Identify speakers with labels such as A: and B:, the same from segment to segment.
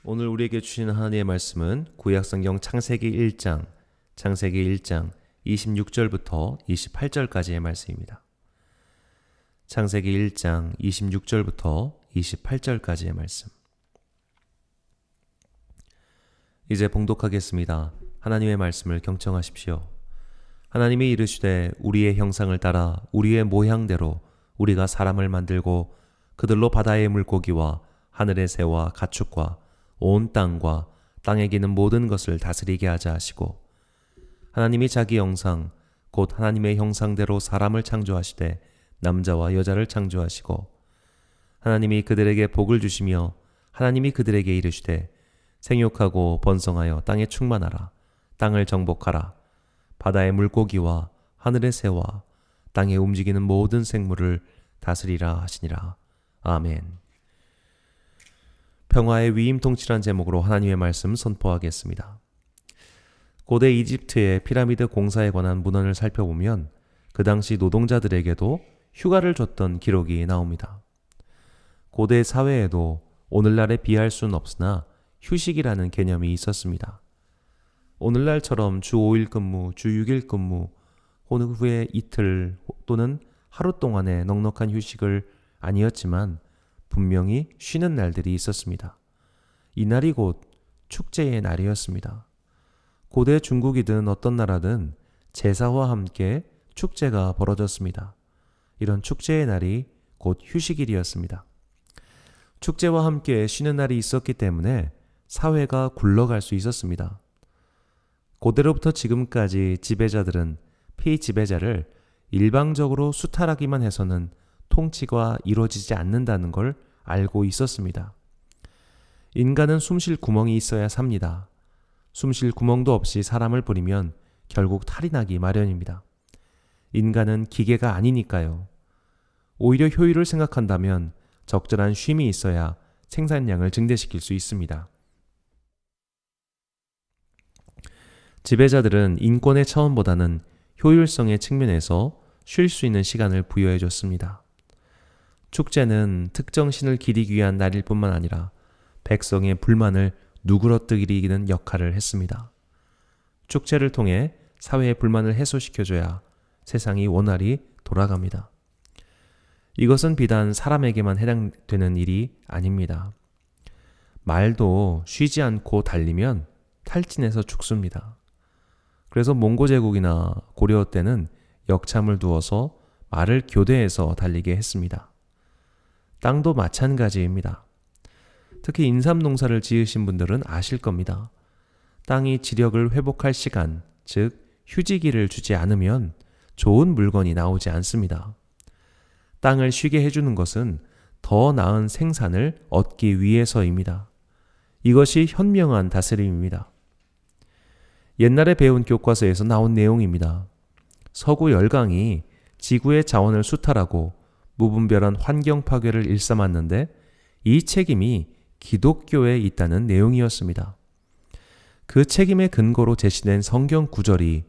A: 오늘 우리에게 주시는 하나님의 말씀은 구약성경 창세기 1장 26절부터 28절까지의 말씀입니다. 창세기 1장 26절부터 28절까지의 말씀. 이제 봉독하겠습니다. 하나님의 말씀을 경청하십시오. 하나님이 이르시되 우리의 형상을 따라 우리의 모양대로 우리가 사람을 만들고 그들로 바다의 물고기와 하늘의 새와 가축과 온 땅과 땅에 기는 모든 것을 다스리게 하자 하시고, 하나님이 자기 형상 곧 하나님의 형상대로 사람을 창조하시되 남자와 여자를 창조하시고, 하나님이 그들에게 복을 주시며 하나님이 그들에게 이르시되 생육하고 번성하여 땅에 충만하라. 땅을 정복하라. 바다의 물고기와 하늘의 새와 땅에 움직이는 모든 생물을 다스리라 하시니라. 아멘. 평화의 위임통치란 제목으로 하나님의 말씀 선포하겠습니다. 고대 이집트의 피라미드 공사에 관한 문헌을 살펴보면 그 당시 노동자들에게도 휴가를 줬던 기록이 나옵니다. 고대 사회에도 오늘날에 비할 수는 없으나 휴식이라는 개념이 있었습니다. 오늘날처럼 주 5일 근무, 주 6일 근무, 후에 이틀 또는 하루 동안의 넉넉한 휴식을 아니었지만 분명히 쉬는 날들이 있었습니다. 이날이 곧 축제의 날이었습니다. 고대 중국이든 어떤 나라든 제사와 함께 축제가 벌어졌습니다. 이런 축제의 날이 곧 휴식일이었습니다. 축제와 함께 쉬는 날이 있었기 때문에 사회가 굴러갈 수 있었습니다. 고대로부터 지금까지 지배자들은 피지배자를 일방적으로 수탈하기만 해서는 통치가 이루어지지 않는다는 걸 알고 있었습니다. 인간은 숨쉴 구멍이 있어야 삽니다. 숨쉴 구멍도 없이 사람을 부리면 결국 탈이 나기 마련입니다. 인간은 기계가 아니니까요. 오히려 효율을 생각한다면 적절한 쉼이 있어야 생산량을 증대시킬 수 있습니다. 지배자들은 인권의 차원보다는 효율성의 측면에서 쉴 수 있는 시간을 부여해 줬습니다. 축제는 특정 신을 기리기 위한 날일 뿐만 아니라 백성의 불만을 누그러뜨리는 역할을 했습니다. 축제를 통해 사회의 불만을 해소시켜줘야 세상이 원활히 돌아갑니다. 이것은 비단 사람에게만 해당되는 일이 아닙니다. 말도 쉬지 않고 달리면 탈진해서 죽습니다. 그래서 몽고 제국이나 고려 때는 역참을 두어서 말을 교대해서 달리게 했습니다. 땅도 마찬가지입니다. 특히 인삼 농사를 지으신 분들은 아실 겁니다. 땅이 지력을 회복할 시간, 즉 휴지기를 주지 않으면 좋은 물건이 나오지 않습니다. 땅을 쉬게 해주는 것은 더 나은 생산을 얻기 위해서입니다. 이것이 현명한 다스림입니다. 옛날에 배운 교과서에서 나온 내용입니다. 서구 열강이 지구의 자원을 수탈하고 무분별한 환경 파괴를 일삼았는데 이 책임이 기독교에 있다는 내용이었습니다. 그 책임의 근거로 제시된 성경 구절이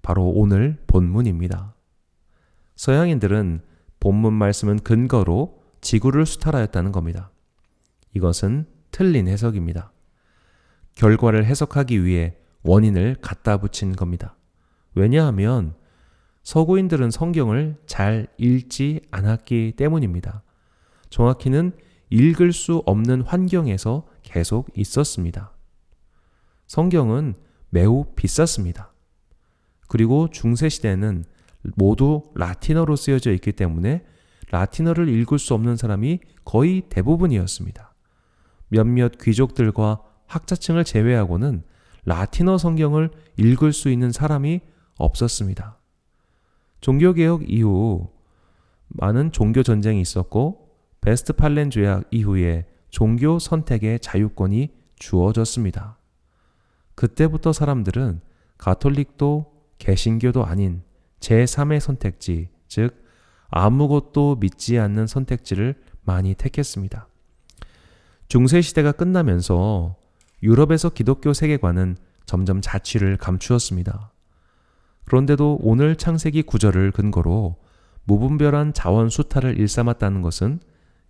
A: 바로 오늘 본문입니다. 서양인들은 본문 말씀은 근거로 지구를 수탈하였다는 겁니다. 이것은 틀린 해석입니다. 결과를 해석하기 위해 원인을 갖다 붙인 겁니다. 왜냐하면 서구인들은 성경을 잘 읽지 않았기 때문입니다. 정확히는 읽을 수 없는 환경에서 계속 있었습니다. 성경은 매우 비쌌습니다. 그리고 중세시대는 모두 라틴어로 쓰여져 있기 때문에 라틴어를 읽을 수 없는 사람이 거의 대부분이었습니다. 몇몇 귀족들과 학자층을 제외하고는 라틴어 성경을 읽을 수 있는 사람이 없었습니다. 종교개혁 이후 많은 종교전쟁이 있었고 베스트팔렌 조약 이후에 종교 선택의 자유권이 주어졌습니다. 그때부터 사람들은 가톨릭도 개신교도 아닌 제3의 선택지, 즉 아무것도 믿지 않는 선택지를 많이 택했습니다. 중세시대가 끝나면서 유럽에서 기독교 세계관은 점점 자취를 감추었습니다. 그런데도 오늘 창세기 9절을 근거로 무분별한 자원 수탈을 일삼았다는 것은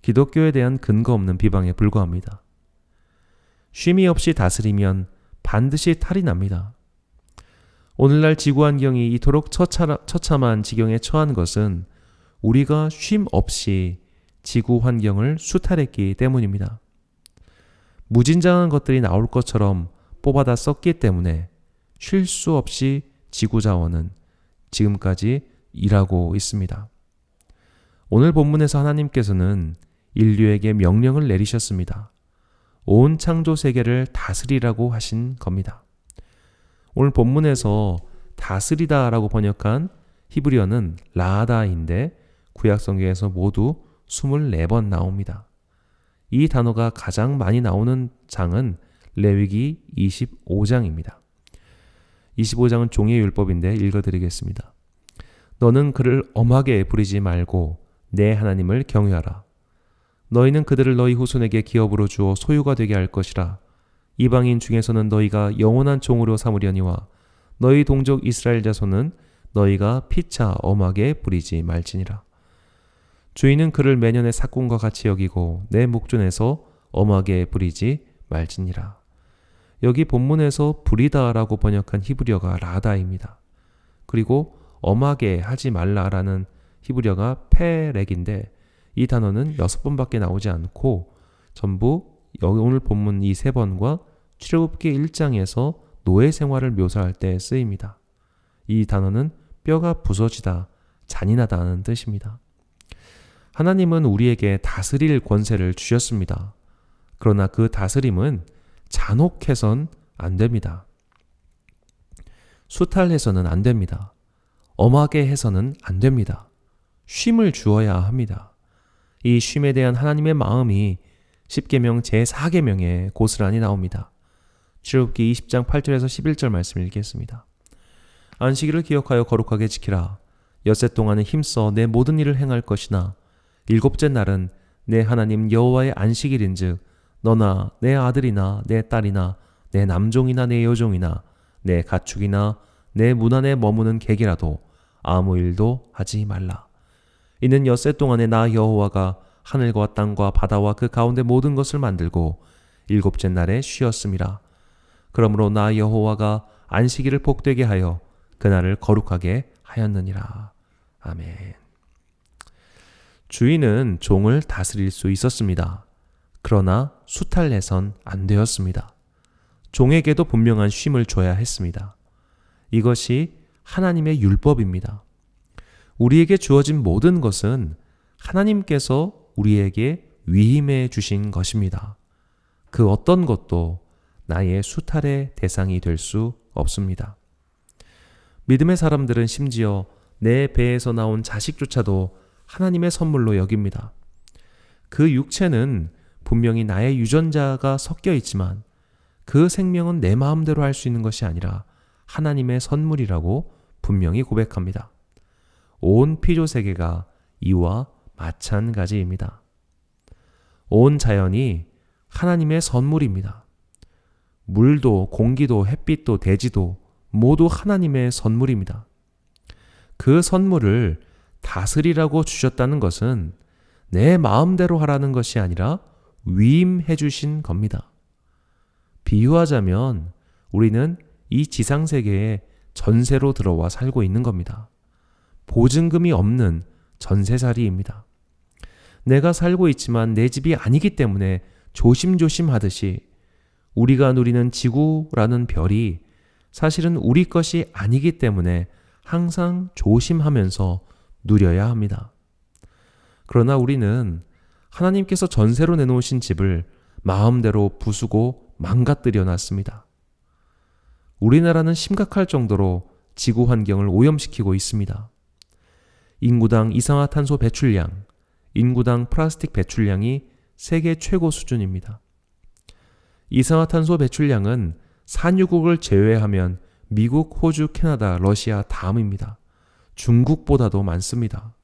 A: 기독교에 대한 근거 없는 비방에 불과합니다. 쉼이 없이 다스리면 반드시 탈이 납니다. 오늘날 지구 환경이 이토록 처참한 지경에 처한 것은 우리가 쉼 없이 지구 환경을 수탈했기 때문입니다. 무진장한 것들이 나올 것처럼 뽑아다 썼기 때문에 쉴 수 없이 지구 자원은 지금까지 일하고 있습니다. 오늘 본문에서 하나님께서는 인류에게 명령을 내리셨습니다. 온 창조 세계를 다스리라고 하신 겁니다. 오늘 본문에서 다스리다라고 번역한 히브리어는 라다인데 구약 성경에서 모두 24번 나옵니다. 이 단어가 가장 많이 나오는 장은 레위기 25장입니다. 25장은 종의 율법인데 읽어드리겠습니다. 너는 그를 엄하게 부리지 말고 내 하나님을 경외하라. 너희는 그들을 너희 후손에게 기업으로 주어 소유가 되게 할 것이라. 이방인 중에서는 너희가 영원한 종으로 삼으려니와 너희 동족 이스라엘 자손은 너희가 피차 엄하게 부리지 말지니라. 주인은 그를 매년의 삭군과 같이 여기고 내 목전에서 엄하게 부리지 말지니라. 여기 본문에서 부리다라고 번역한 히브리어가 라다입니다. 그리고 엄하게 하지 말라라는 히브리어가 페렉인데 이 단어는 6번밖에 나오지 않고 전부 오늘 본문 이 3번과 출애굽기 1장에서 노예 생활을 묘사할 때 쓰입니다. 이 단어는 뼈가 부서지다, 잔인하다는 뜻입니다. 하나님은 우리에게 다스릴 권세를 주셨습니다. 그러나 그 다스림은 잔혹해선 안 됩니다. 수탈해서는 안 됩니다. 엄하게 해서는 안 됩니다. 쉼을 주어야 합니다. 이 쉼에 대한 하나님의 마음이 십계명 제4계명에 고스란히 나옵니다. 출애굽기 20장 8절에서 11절 말씀을 읽겠습니다. 안식일을 기억하여 거룩하게 지키라. 엿새 동안은 힘써 내 모든 일을 행할 것이나 일곱째 날은 내 하나님 여호와의 안식일인즉 너나 내 아들이나 내 딸이나 내 남종이나 내 여종이나 내 가축이나 내 문 안에 머무는 객이라도 아무 일도 하지 말라. 이는 엿새 동안에 나 여호와가 하늘과 땅과 바다와 그 가운데 모든 것을 만들고 일곱째 날에 쉬었음이라. 그러므로 나 여호와가 안식일을 복되게 하여 그날을 거룩하게 하였느니라. 아멘. 주인은 종을 다스릴 수 있었습니다. 그러나 수탈해선 안 되었습니다. 종에게도 분명한 쉼을 줘야 했습니다. 이것이 하나님의 율법입니다. 우리에게 주어진 모든 것은 하나님께서 우리에게 위임해 주신 것입니다. 그 어떤 것도 나의 수탈의 대상이 될 수 없습니다. 믿음의 사람들은 심지어 내 배에서 나온 자식조차도 하나님의 선물로 여깁니다. 그 육체는 분명히 나의 유전자가 섞여 있지만 그 생명은 내 마음대로 할 수 있는 것이 아니라 하나님의 선물이라고 분명히 고백합니다. 온 피조세계가 이와 마찬가지입니다. 온 자연이 하나님의 선물입니다. 물도 공기도 햇빛도 대지도 모두 하나님의 선물입니다. 그 선물을 다스리라고 주셨다는 것은 내 마음대로 하라는 것이 아니라 위임해 주신 겁니다. 비유하자면 우리는 이 지상세계에 전세로 들어와 살고 있는 겁니다. 보증금이 없는 전세살이입니다. 내가 살고 있지만 내 집이 아니기 때문에 조심조심 하듯이 우리가 누리는 지구라는 별이 사실은 우리 것이 아니기 때문에 항상 조심하면서 누려야 합니다. 그러나 우리는 하나님께서 전세로 내놓으신 집을 마음대로 부수고 망가뜨려 놨습니다. 우리나라는 심각할 정도로 지구 환경을 오염시키고 있습니다. 인구당 이산화탄소 배출량, 인구당 플라스틱 배출량이 세계 최고 수준입니다. 이산화탄소 배출량은 산유국을 제외하면 미국, 호주, 캐나다, 러시아 다음입니다. 중국보다도 많습니다.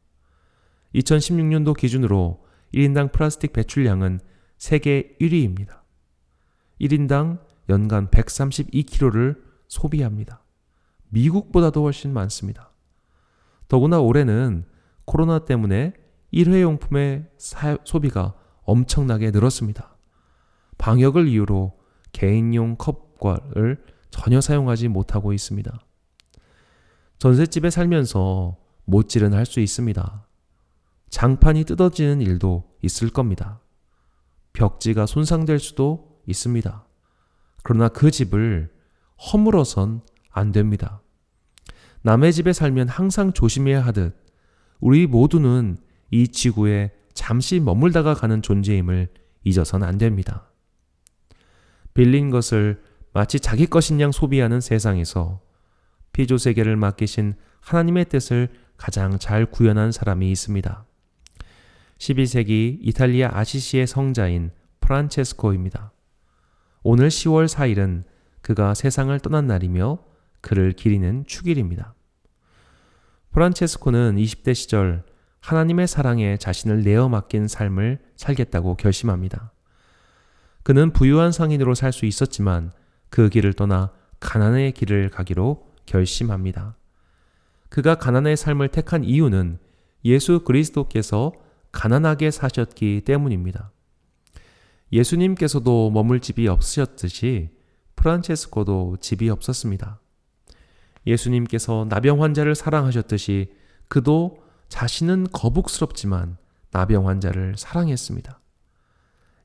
A: 2016년도 기준으로 1인당 플라스틱 배출량은 세계 1위입니다. 1인당 연간 132kg를 소비합니다. 미국보다도 훨씬 많습니다. 더구나 올해는 코로나 때문에 일회용품의 소비가 엄청나게 늘었습니다. 방역을 이유로 개인용 컵과를 전혀 사용하지 못하고 있습니다. 전셋집에 살면서 못질은 할 수 있습니다. 장판이 뜯어지는 일도 있을 겁니다. 벽지가 손상될 수도 있습니다. 그러나 그 집을 허물어선 안 됩니다. 남의 집에 살면 항상 조심해야 하듯 우리 모두는 이 지구에 잠시 머물다가 가는 존재임을 잊어선 안 됩니다. 빌린 것을 마치 자기 것인 양 소비하는 세상에서 피조세계를 맡기신 하나님의 뜻을 가장 잘 구현한 사람이 있습니다. 12세기 이탈리아 아시시의 성자인 프란체스코입니다. 오늘 10월 4일은 그가 세상을 떠난 날이며 그를 기리는 축일입니다. 프란체스코는 20대 시절 하나님의 사랑에 자신을 내어 맡긴 삶을 살겠다고 결심합니다. 그는 부유한 상인으로 살 수 있었지만 그 길을 떠나 가난의 길을 가기로 결심합니다. 그가 가난의 삶을 택한 이유는 예수 그리스도께서 가난하게 사셨기 때문입니다. 예수님께서도 머물 집이 없으셨듯이 프란체스코도 집이 없었습니다. 예수님께서 나병 환자를 사랑하셨듯이 그도 자신은 거북스럽지만 나병 환자를 사랑했습니다.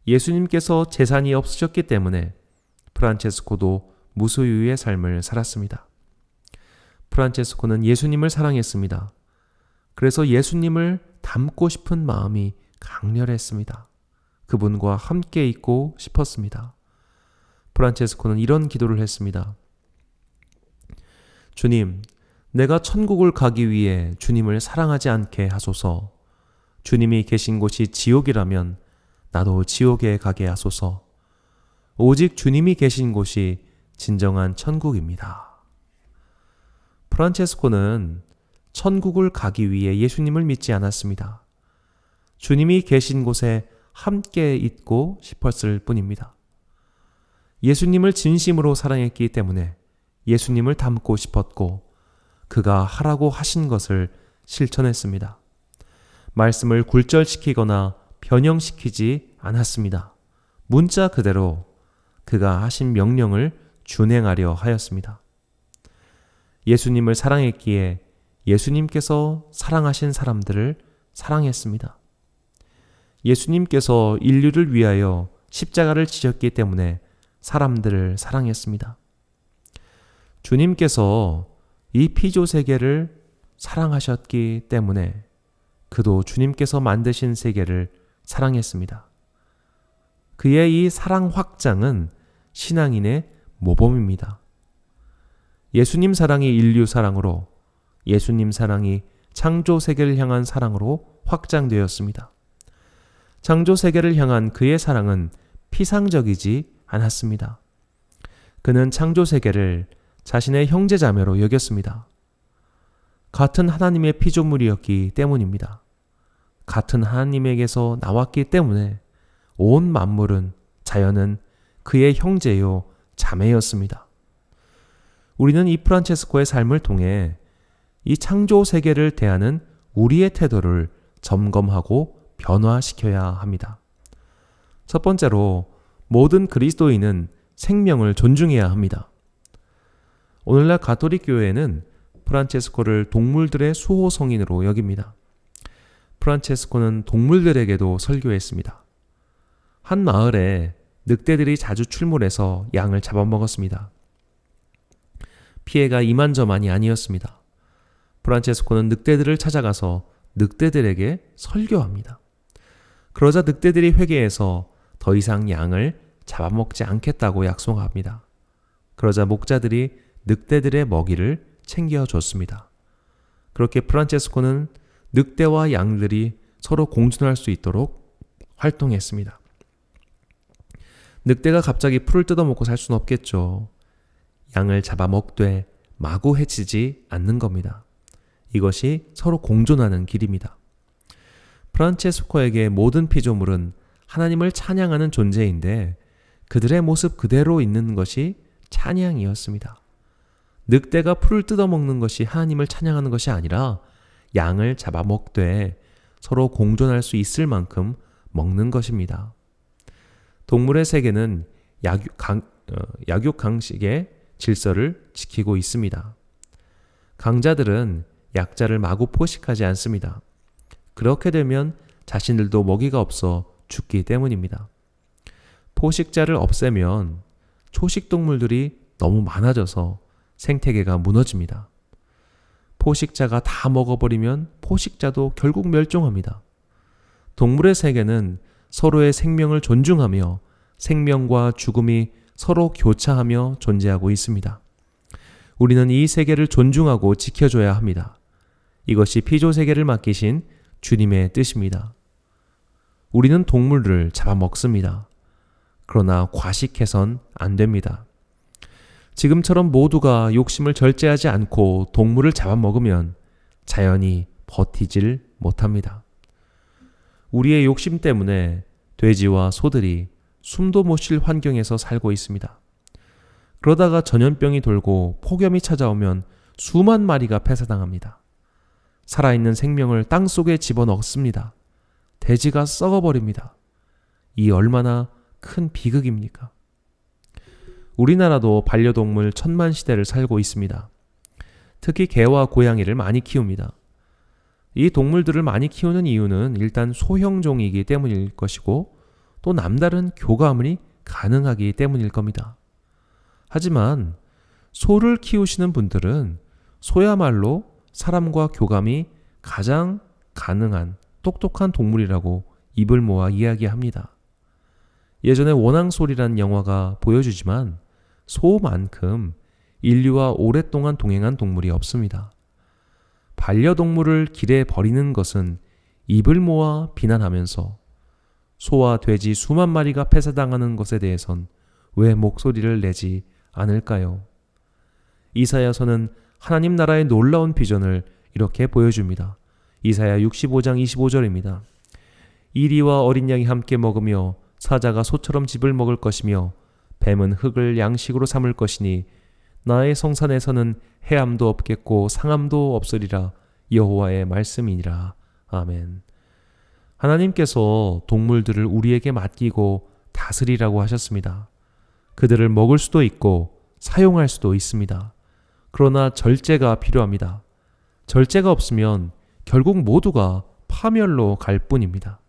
A: 예수님께서 재산이 없으셨기 때문에 프란체스코도 무소유의 삶을 살았습니다. 프란체스코는 예수님을 사랑했습니다. 그래서 예수님을 닮고 싶은 마음이 강렬했습니다. 그분과 함께 있고 싶었습니다. 프란체스코는 이런 기도를 했습니다. 주님, 내가 천국을 가기 위해 주님을 사랑하지 않게 하소서. 주님이 계신 곳이 지옥이라면 나도 지옥에 가게 하소서. 오직 주님이 계신 곳이 진정한 천국입니다. 프란체스코는 천국을 가기 위해 예수님을 믿지 않았습니다. 주님이 계신 곳에 함께 있고 싶었을 뿐입니다. 예수님을 진심으로 사랑했기 때문에 예수님을 닮고 싶었고 그가 하라고 하신 것을 실천했습니다. 말씀을 굴절시키거나 변형시키지 않았습니다. 문자 그대로 그가 하신 명령을 준행하려 하였습니다. 예수님을 사랑했기에 예수님께서 사랑하신 사람들을 사랑했습니다. 예수님께서 인류를 위하여 십자가를 지셨기 때문에 사람들을 사랑했습니다. 주님께서 이 피조 세계를 사랑하셨기 때문에 그도 주님께서 만드신 세계를 사랑했습니다. 그의 이 사랑 확장은 신앙인의 모범입니다. 예수님 사랑이 인류 사랑으로, 예수님 사랑이 창조 세계를 향한 사랑으로 확장되었습니다. 창조 세계를 향한 그의 사랑은 피상적이지 않았습니다. 그는 창조 세계를 자신의 형제자매로 여겼습니다. 같은 하나님의 피조물이었기 때문입니다. 같은 하나님에게서 나왔기 때문에 온 만물은, 자연은 그의 형제요 자매였습니다. 우리는 이 프란체스코의 삶을 통해 이 창조 세계를 대하는 우리의 태도를 점검하고 변화시켜야 합니다. 첫 번째로, 모든 그리스도인은 생명을 존중해야 합니다. 오늘날 가톨릭 교회는 프란체스코를 동물들의 수호 성인으로 여깁니다. 프란체스코는 동물들에게도 설교했습니다. 한 마을에 늑대들이 자주 출몰해서 양을 잡아먹었습니다. 피해가 이만저만이 아니었습니다. 프란체스코는 늑대들을 찾아가서 늑대들에게 설교합니다. 그러자 늑대들이 회개해서 더 이상 양을 잡아먹지 않겠다고 약속합니다. 그러자 목자들이 늑대들의 먹이를 챙겨줬습니다. 그렇게 프란체스코는 늑대와 양들이 서로 공존할 수 있도록 활동했습니다. 늑대가 갑자기 풀을 뜯어먹고 살 수는 없겠죠. 양을 잡아먹되 마구 해치지 않는 겁니다. 이것이 서로 공존하는 길입니다. 프란체스코에게 모든 피조물은 하나님을 찬양하는 존재인데 그들의 모습 그대로 있는 것이 찬양이었습니다. 늑대가 풀을 뜯어먹는 것이 하나님을 찬양하는 것이 아니라 양을 잡아먹되 서로 공존할 수 있을 만큼 먹는 것입니다. 동물의 세계는 약육강식의 질서를 지키고 있습니다. 강자들은 약자를 마구 포식하지 않습니다. 그렇게 되면 자신들도 먹이가 없어 죽기 때문입니다. 포식자를 없애면 초식동물들이 너무 많아져서 생태계가 무너집니다. 포식자가 다 먹어버리면 포식자도 결국 멸종합니다. 동물의 세계는 서로의 생명을 존중하며 생명과 죽음이 서로 교차하며 존재하고 있습니다. 우리는 이 세계를 존중하고 지켜줘야 합니다. 이것이 피조 세계를 맡기신 주님의 뜻입니다. 우리는 동물을 잡아먹습니다. 그러나 과식해선 안 됩니다. 지금처럼 모두가 욕심을 절제하지 않고 동물을 잡아먹으면 자연이 버티질 못합니다. 우리의 욕심 때문에 돼지와 소들이 숨도 못 쉴 환경에서 살고 있습니다. 그러다가 전염병이 돌고 폭염이 찾아오면 수만 마리가 폐사당합니다. 살아있는 생명을 땅속에 집어넣습니다. 돼지가 썩어버립니다. 이 얼마나 큰 비극입니까? 우리나라도 반려동물 천만 시대를 살고 있습니다. 특히 개와 고양이를 많이 키웁니다. 이 동물들을 많이 키우는 이유는 일단 소형종이기 때문일 것이고 또 남다른 교감이 가능하기 때문일 겁니다. 하지만 소를 키우시는 분들은 소야말로 사람과 교감이 가장 가능한 똑똑한 동물이라고 입을 모아 이야기합니다. 예전에 원앙소리란 영화가 보여주지만 소만큼 인류와 오랫동안 동행한 동물이 없습니다. 반려동물을 길에 버리는 것은 입을 모아 비난하면서 소와 돼지 수만 마리가 폐사당하는 것에 대해선 왜 목소리를 내지 않을까요? 이사야서는 하나님 나라의 놀라운 비전을 이렇게 보여줍니다. 이사야 65장 25절입니다. 이리와 어린 양이 함께 먹으며 사자가 소처럼 즙을 먹을 것이며 뱀은 흙을 양식으로 삼을 것이니 나의 성산에서는 해함도 없겠고 상함도 없으리라. 여호와의 말씀이니라. 아멘. 하나님께서 동물들을 우리에게 맡기고 다스리라고 하셨습니다. 그들을 먹을 수도 있고 사용할 수도 있습니다. 그러나 절제가 필요합니다. 절제가 없으면 결국 모두가 파멸로 갈 뿐입니다.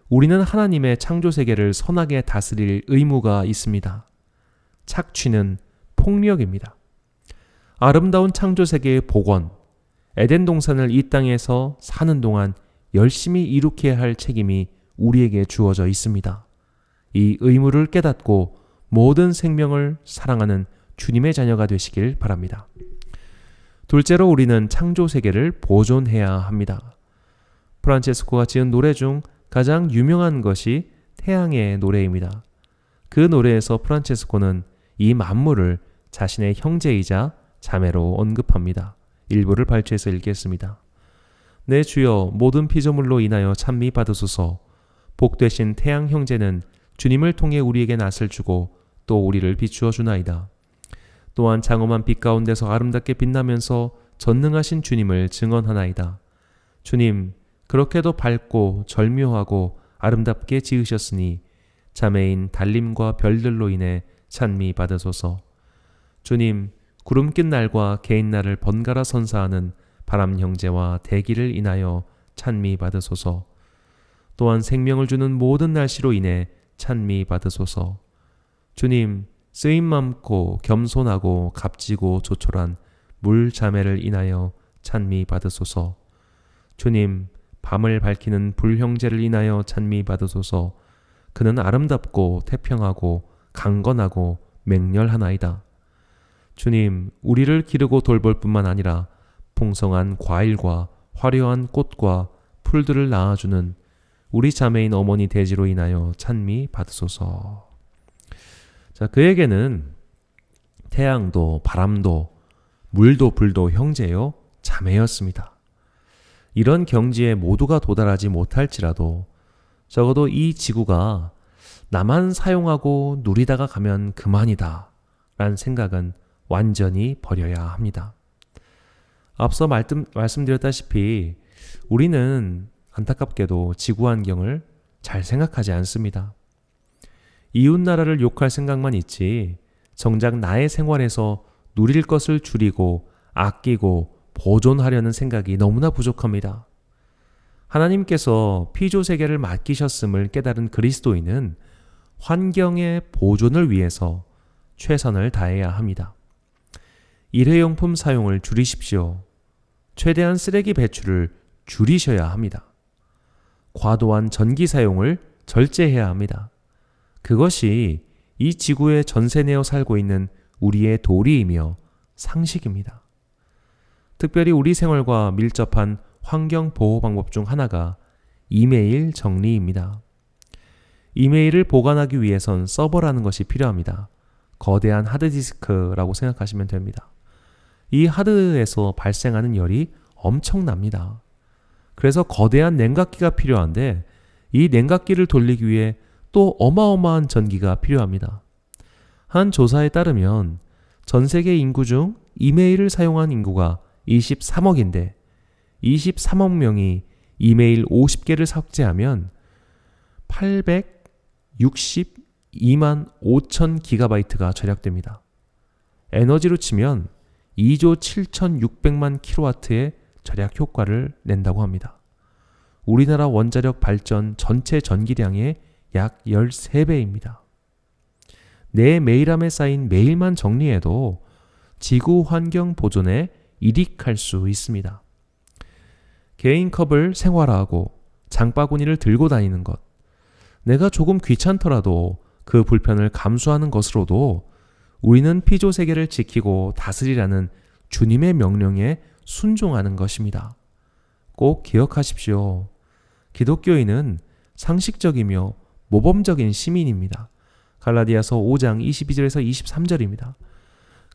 A: 우리는 하나님의 창조세계를 선하게 다스릴 의무가 있습니다. 착취는 폭력입니다. 아름다운 창조세계의 복원, 에덴 동산을 이 땅에서 사는 동안 열심히 이룩해야 할 책임이 우리에게 주어져 있습니다. 이 의무를 깨닫고 모든 생명을 사랑하는 주님의 자녀가 되시길 바랍니다. 둘째로 우리는 창조세계를 보존해야 합니다. 프란체스코가 지은 노래 중 가장 유명한 것이 태양의 노래입니다. 그 노래에서 프란체스코는 이 만물을 자신의 형제이자 자매로 언급합니다. 일부를 발췌해서 읽겠습니다. 내 주여 모든 피조물로 인하여 찬미 받으소서. 복되신 태양 형제는 주님을 통해 우리에게 낯을 주고 또 우리를 비추어 주나이다. 또한 장엄한 빛 가운데서 아름답게 빛나면서 전능하신 주님을 증언하나이다. 주님, 그렇게도 밝고 절묘하고 아름답게 지으셨으니 자매인 달림과 별들로 인해 찬미 받으소서. 주님, 구름 낀 날과 개인 날을 번갈아 선사하는 바람 형제와 대기를 인하여 찬미 받으소서. 또한 생명을 주는 모든 날씨로 인해 찬미 받으소서. 주님, 쓰임 많고 겸손하고 값지고 조촐한 물 자매를 인하여 찬미 받으소서. 주님, 밤을 밝히는 불 형제를 인하여 찬미 받으소서. 그는 아름답고 태평하고 강건하고 맹렬하나이다. 주님, 우리를 기르고 돌볼 뿐만 아니라 풍성한 과일과 화려한 꽃과 풀들을 낳아주는 우리 자매인 어머니 대지로 인하여 찬미 받으소서. 자, 그에게는 태양도 바람도 물도 불도 형제요 자매였습니다. 이런 경지에 모두가 도달하지 못할지라도 적어도 이 지구가 나만 사용하고 누리다가 가면 그만이다 라는 생각은 완전히 버려야 합니다. 앞서 말씀드렸다시피 우리는 안타깝게도 지구 환경을 잘 생각하지 않습니다. 이웃 나라를 욕할 생각만 있지 정작 나의 생활에서 누릴 것을 줄이고 아끼고 보존하려는 생각이 너무나 부족합니다. 하나님께서 피조 세계를 맡기셨음을 깨달은 그리스도인은 환경의 보존을 위해서 최선을 다해야 합니다. 일회용품 사용을 줄이십시오. 최대한 쓰레기 배출을 줄이셔야 합니다. 과도한 전기 사용을 절제해야 합니다. 그것이 이 지구에 전세 내어 살고 있는 우리의 도리이며 상식입니다. 특별히 우리 생활과 밀접한 환경 보호 방법 중 하나가 이메일 정리입니다. 이메일을 보관하기 위해선 서버라는 것이 필요합니다. 거대한 하드디스크라고 생각하시면 됩니다. 이 하드에서 발생하는 열이 엄청납니다. 그래서 거대한 냉각기가 필요한데 이 냉각기를 돌리기 위해 또 어마어마한 전기가 필요합니다. 한 조사에 따르면 전 세계 인구 중 이메일을 사용한 인구가 23억인데 23억 명이 이메일 50개를 삭제하면 862만 5천 기가바이트가 절약됩니다. 에너지로 치면 2조 7,600만 킬로와트의 절약 효과를 낸다고 합니다. 우리나라 원자력 발전 전체 전기량의 약 13배입니다. 내 메일함에 쌓인 메일만 정리해도 지구 환경 보존에 이익할 수 있습니다. 개인 컵을 생활화하고 장바구니를 들고 다니는 것, 내가 조금 귀찮더라도 그 불편을 감수하는 것으로도 우리는 피조 세계를 지키고 다스리라는 주님의 명령에 순종하는 것입니다. 꼭 기억하십시오. 기독교인은 상식적이며 모범적인 시민입니다. 갈라디아서 5장 22절에서 23절입니다.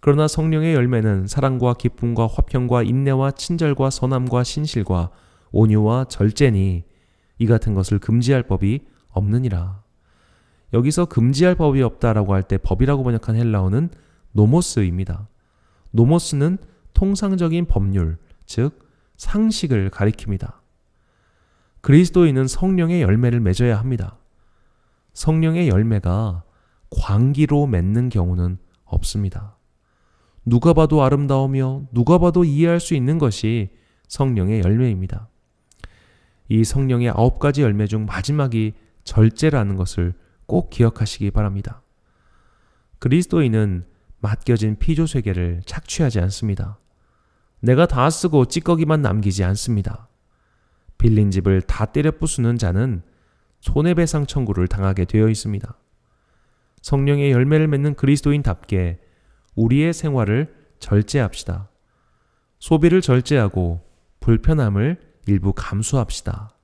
A: 그러나 성령의 열매는 사랑과 기쁨과 화평과 인내와 친절과 선함과 신실과 온유와 절제니 이 같은 것을 금지할 법이 없느니라. 여기서 금지할 법이 없다라고 할 때 법이라고 번역한 헬라어는 노모스입니다. 노모스는 통상적인 법률, 즉 상식을 가리킵니다. 그리스도인은 성령의 열매를 맺어야 합니다. 성령의 열매가 광기로 맺는 경우는 없습니다. 누가 봐도 아름다우며 누가 봐도 이해할 수 있는 것이 성령의 열매입니다. 이 성령의 9가지 열매 중 마지막이 절제라는 것을 꼭 기억하시기 바랍니다. 그리스도인은 맡겨진 피조 세계를 착취하지 않습니다. 내가 다 쓰고 찌꺼기만 남기지 않습니다. 빌린 집을 다 때려 부수는 자는 손해배상 청구를 당하게 되어 있습니다. 성령의 열매를 맺는 그리스도인답게 우리의 생활을 절제합시다. 소비를 절제하고 불편함을 일부 감수합시다.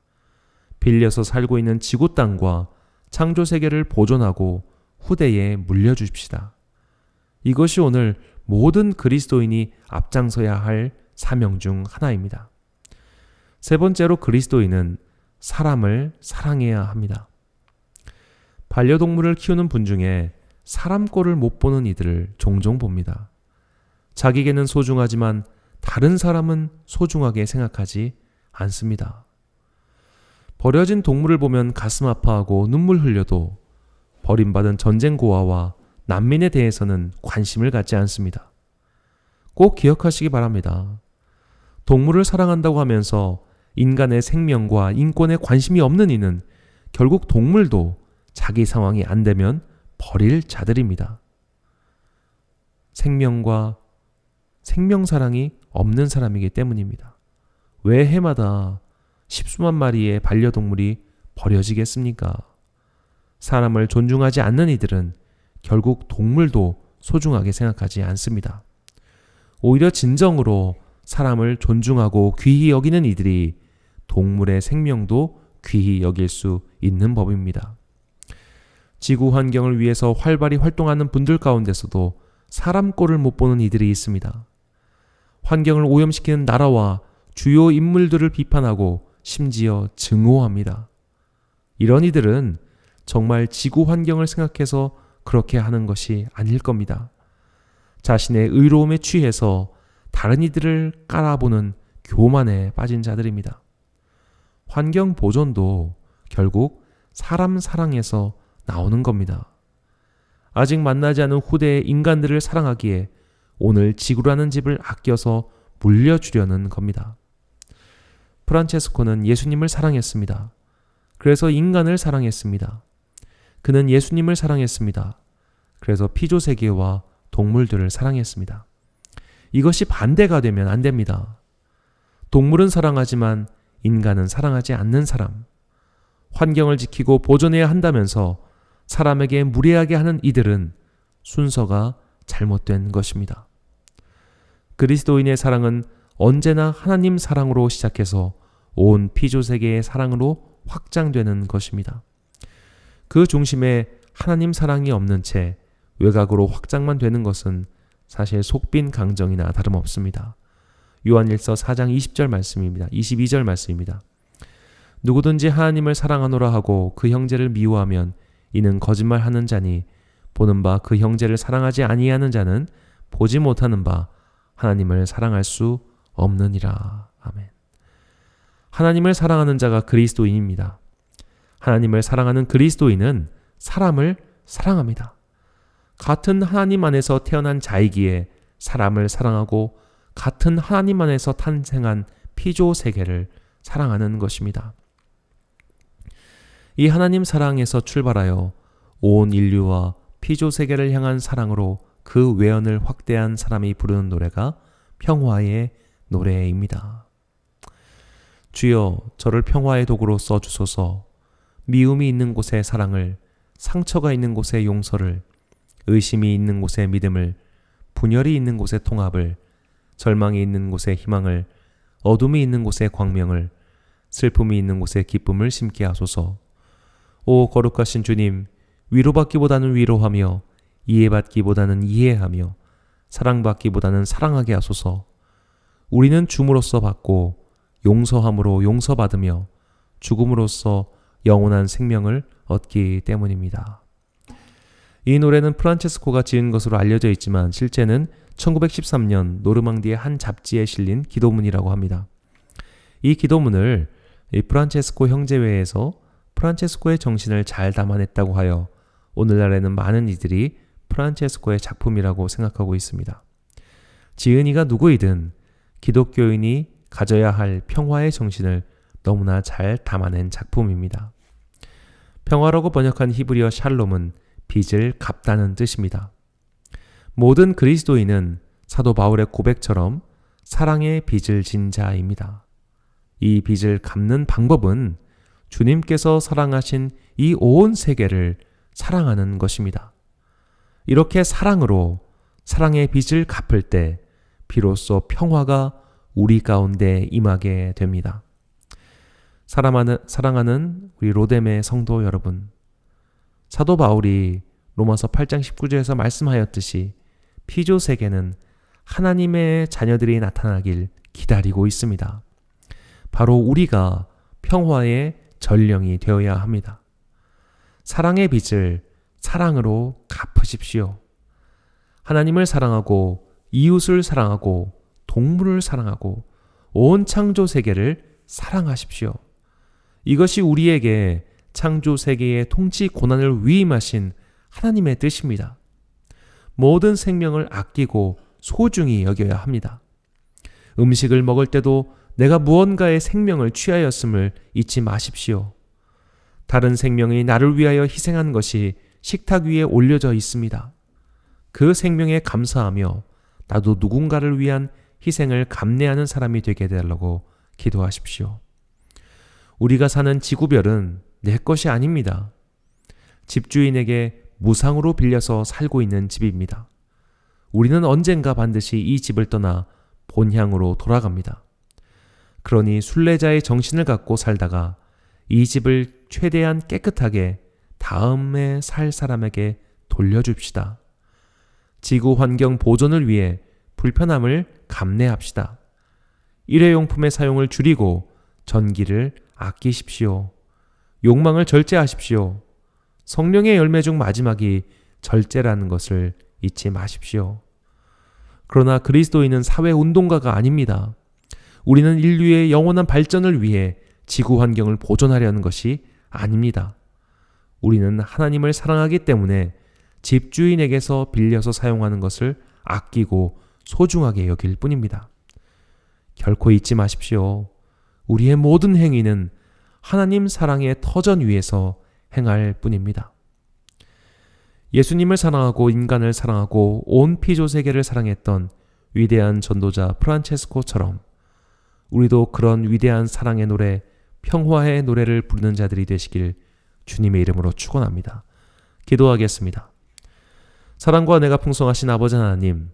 A: 빌려서 살고 있는 지구 땅과 창조 세계를 보존하고 후대에 물려주십시다. 이것이 오늘 모든 그리스도인이 앞장서야 할 사명 중 하나입니다. 세 번째로 그리스도인은 사람을 사랑해야 합니다. 반려동물을 키우는 분 중에 사람 꼴을 못 보는 이들을 종종 봅니다. 자기에게는 소중하지만 다른 사람은 소중하게 생각하지 않습니다. 버려진 동물을 보면 가슴 아파하고 눈물 흘려도 버림받은 전쟁 고아와 난민에 대해서는 관심을 갖지 않습니다. 꼭 기억하시기 바랍니다. 동물을 사랑한다고 하면서 인간의 생명과 인권에 관심이 없는 이는 결국 동물도 자기 상황이 안 되면 버릴 자들입니다. 생명과 생명사랑이 없는 사람이기 때문입니다. 왜 해마다 십수만 마리의 반려동물이 버려지겠습니까? 사람을 존중하지 않는 이들은 결국 동물도 소중하게 생각하지 않습니다. 오히려 진정으로 사람을 존중하고 귀히 여기는 이들이 동물의 생명도 귀히 여길 수 있는 법입니다. 지구 환경을 위해서 활발히 활동하는 분들 가운데서도 사람 꼴을 못 보는 이들이 있습니다. 환경을 오염시키는 나라와 주요 인물들을 비판하고 심지어 증오합니다. 이런 이들은 정말 지구 환경을 생각해서 그렇게 하는 것이 아닐 겁니다. 자신의 의로움에 취해서 다른 이들을 깔아보는 교만에 빠진 자들입니다. 환경 보존도 결국 사람 사랑에서 나오는 겁니다. 아직 만나지 않은 후대의 인간들을 사랑하기에 오늘 지구라는 집을 아껴서 물려주려는 겁니다. 프란체스코는 예수님을 사랑했습니다. 그래서 인간을 사랑했습니다. 그는 예수님을 사랑했습니다. 그래서 피조 세계와 동물들을 사랑했습니다. 이것이 반대가 되면 안 됩니다. 동물은 사랑하지만 인간은 사랑하지 않는 사람, 환경을 지키고 보존해야 한다면서 사람에게 무례하게 하는 이들은 순서가 잘못된 것입니다. 그리스도인의 사랑은 언제나 하나님 사랑으로 시작해서 온 피조 세계의 사랑으로 확장되는 것입니다. 그 중심에 하나님 사랑이 없는 채 외곽으로 확장만 되는 것은 사실 속빈 강정이나 다름없습니다. 요한일서 4장 20절 말씀입니다. 22절 말씀입니다. 누구든지 하나님을 사랑하노라 하고 그 형제를 미워하면 이는 거짓말하는 자니 보는 바 그 형제를 사랑하지 아니하는 자는 보지 못하는 바 하나님을 사랑할 수 없느니라. 아멘. 하나님을 사랑하는 자가 그리스도인입니다. 하나님을 사랑하는 그리스도인은 사람을 사랑합니다. 같은 하나님 안에서 태어난 자이기에 사람을 사랑하고 같은 하나님 안에서 탄생한 피조 세계를 사랑하는 것입니다. 이 하나님 사랑에서 출발하여 온 인류와 피조 세계를 향한 사랑으로 그 외연을 확대한 사람이 부르는 노래가 평화의 노래입니다. 주여, 저를 평화의 도구로 써주소서. 미움이 있는 곳에 사랑을, 상처가 있는 곳에 용서를, 의심이 있는 곳에 믿음을, 분열이 있는 곳에 통합을, 절망이 있는 곳에 희망을, 어둠이 있는 곳에 광명을, 슬픔이 있는 곳에 기쁨을 심게 하소서. 오 거룩하신 주님, 위로받기보다는 위로하며 이해받기보다는 이해하며 사랑받기보다는 사랑하게 하소서. 우리는 줌으로써 받고 용서함으로 용서받으며 죽음으로써 영원한 생명을 얻기 때문입니다. 이 노래는 프란체스코가 지은 것으로 알려져 있지만 실제는 1913년 노르망디의 한 잡지에 실린 기도문이라고 합니다. 이 기도문을 이 프란체스코 형제회에서 프란체스코의 정신을 잘 담아냈다고 하여 오늘날에는 많은 이들이 프란체스코의 작품이라고 생각하고 있습니다. 지은 이가 누구이든 기독교인이 가져야 할 평화의 정신을 너무나 잘 담아낸 작품입니다. 평화라고 번역한 히브리어 샬롬은 빚을 갚다는 뜻입니다. 모든 그리스도인은 사도 바울의 고백처럼 사랑의 빚을 진 자입니다. 이 빚을 갚는 방법은 주님께서 사랑하신 이 온 세계를 사랑하는 것입니다. 이렇게 사랑으로 사랑의 빚을 갚을 때 비로소 평화가 우리 가운데 임하게 됩니다. 사랑하는 우리 로뎀의 성도 여러분, 사도 바울이 로마서 8장 19절에서 말씀하였듯이 피조 세계는 하나님의 자녀들이 나타나길 기다리고 있습니다. 바로 우리가 평화의 전령이 되어야 합니다. 사랑의 빚을 사랑으로 갚으십시오. 하나님을 사랑하고 이웃을 사랑하고 동물을 사랑하고 온 창조 세계를 사랑하십시오. 이것이 우리에게 창조 세계의 통치 고난을 위임하신 하나님의 뜻입니다. 모든 생명을 아끼고 소중히 여겨야 합니다. 음식을 먹을 때도 내가 무언가의 생명을 취하였음을 잊지 마십시오. 다른 생명이 나를 위하여 희생한 것이 식탁 위에 올려져 있습니다. 그 생명에 감사하며 나도 누군가를 위한 희생을 감내하는 사람이 되게 해달라고 기도하십시오. 우리가 사는 지구별은 내 것이 아닙니다. 집주인에게 무상으로 빌려서 살고 있는 집입니다. 우리는 언젠가 반드시 이 집을 떠나 본향으로 돌아갑니다. 그러니 순례자의 정신을 갖고 살다가 이 집을 최대한 깨끗하게 다음에 살 사람에게 돌려줍시다. 지구 환경 보존을 위해 불편함을 감내합시다. 일회용품의 사용을 줄이고 전기를 아끼십시오. 욕망을 절제하십시오. 성령의 열매 중 마지막이 절제라는 것을 잊지 마십시오. 그러나 그리스도인은 사회운동가가 아닙니다. 우리는 인류의 영원한 발전을 위해 지구 환경을 보존하려는 것이 아닙니다. 우리는 하나님을 사랑하기 때문에 집주인에게서 빌려서 사용하는 것을 아끼고 소중하게 여길 뿐입니다. 결코 잊지 마십시오. 우리의 모든 행위는 하나님 사랑의 터전 위에서 행할 뿐입니다. 예수님을 사랑하고 인간을 사랑하고 온 피조 세계를 사랑했던 위대한 전도자 프란체스코처럼 우리도 그런 위대한 사랑의 노래, 평화의 노래를 부르는 자들이 되시길 주님의 이름으로 축원합니다. 기도하겠습니다. 사랑과 은혜가 풍성하신 아버지 하나님,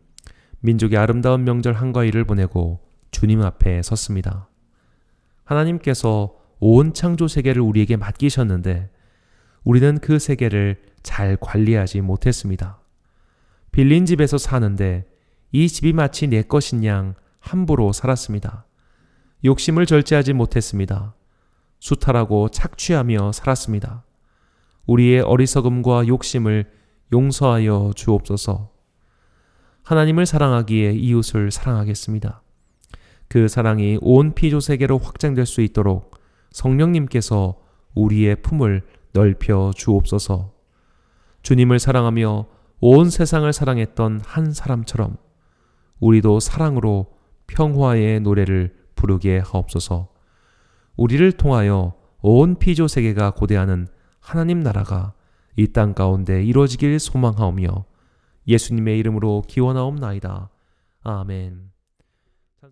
A: 민족의 아름다운 명절 한가위를 보내고 주님 앞에 섰습니다. 하나님께서 온 창조 세계를 우리에게 맡기셨는데 우리는 그 세계를 잘 관리하지 못했습니다. 빌린 집에서 사는데 이 집이 마치 내 것인 양 함부로 살았습니다. 욕심을 절제하지 못했습니다. 수탈하고 착취하며 살았습니다. 우리의 어리석음과 욕심을 용서하여 주옵소서. 하나님을 사랑하기에 이웃을 사랑하겠습니다. 그 사랑이 온 피조 세계로 확장될 수 있도록 성령님께서 우리의 품을 넓혀 주옵소서. 주님을 사랑하며 온 세상을 사랑했던 한 사람처럼 우리도 사랑으로 평화의 노래를 부르게 하옵소서. 우리를 통하여 온 피조 세계가 고대하는 하나님 나라가 이 땅 가운데 이루어지길 소망하오며 예수님의 이름으로 기원하옵나이다. 아멘.